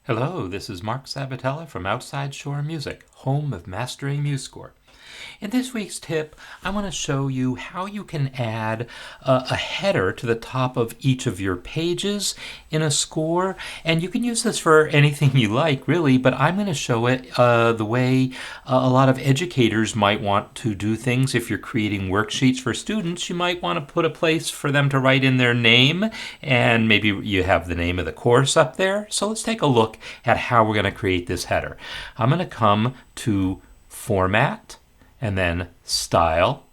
Hello, this is Mark Sabatella from Outside Shore Music, home of mastering MuseScore. In this week's tip, I want to show you how you can add a header to the top of each of your pages in a score. And you can use this for anything you like, really, but I'm going to show it the way a lot of educators might want to do things. If you're creating worksheets for students, you might want to put a place for them to write in their name, and maybe you have the name of the course up there. So let's take a look at how we're going to create this header. I'm going to come to Format, and then Style,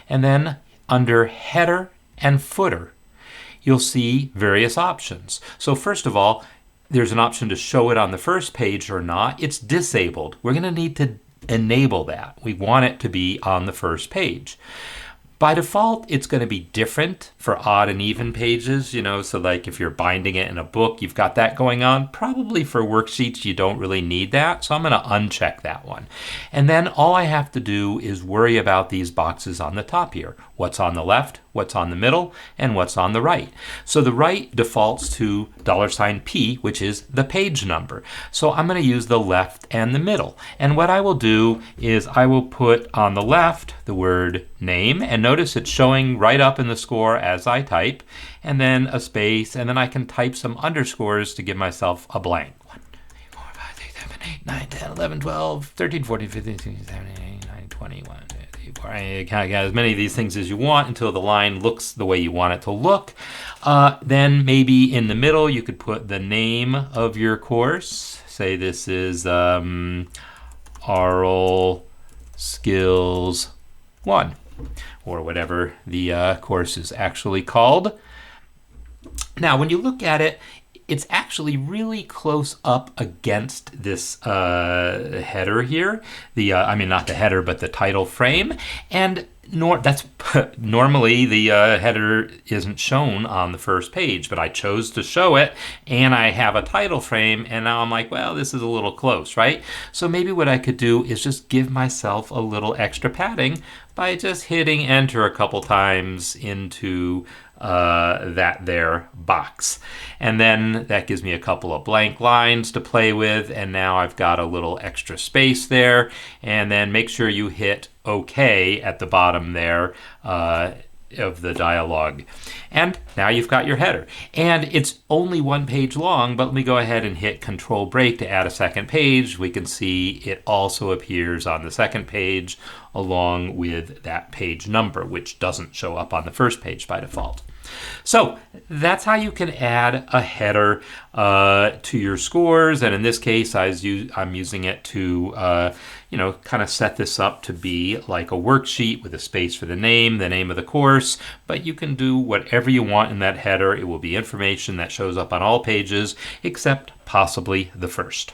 and then under Header and Footer, you'll see various options. So first of all, there's an option to show it on the first page or not. It's disabled. We're going to need to enable that. We want it to be on the first page. By default, it's going to be different for odd and even pages, so like if you're binding it in a book, you've got that going on. Probably for worksheets, you don't really need that, so I'm going to uncheck that one. And then all I have to do is worry about these boxes on the top here. What's on the left, what's on the middle, and what's on the right. So the right defaults to $P, which is the page number. So I'm going to use the left and the middle. And what I will do is I will put on the left the word name, and notice it's showing right up in the score as I type, and then a space, and then I can type some underscores to give myself a blank. 1, 2, 3, 4, 5, 6, 7, 8, 9, 10, 11, 12, 13, 14, 15, 16, 17, 18, 19, 20, 1, 2, 3, 4. You can get as many of these things as you want until the line looks the way you want it to look. Then maybe in the middle you could put the name of your course. Say this is Oral Skills 1, or whatever the course is actually called. Now, when you look at it, it's actually really close up against this header here. I mean, not the header, but the title frame. And that's normally the header isn't shown on the first page, but I chose to show it, and I have a title frame, and now I'm like, well, this is a little close, right? So maybe what I could do is just give myself a little extra padding by just hitting enter a couple times into that there box. And then that gives me a couple of blank lines to play with, and now I've got a little extra space there. And then make sure you hit OK at the bottom there of the dialog. And now you've got your header. And it's only one page long, but let me go ahead and hit Control Break to add a second page. We can see it also appears on the second page along with that page number, which doesn't show up on the first page by default. So that's how you can add a header to your scores, and in this case I'm using it to kind of set this up to be like a worksheet with a space for the name of the course, but you can do whatever you want in that header. It will be information that shows up on all pages except possibly the first.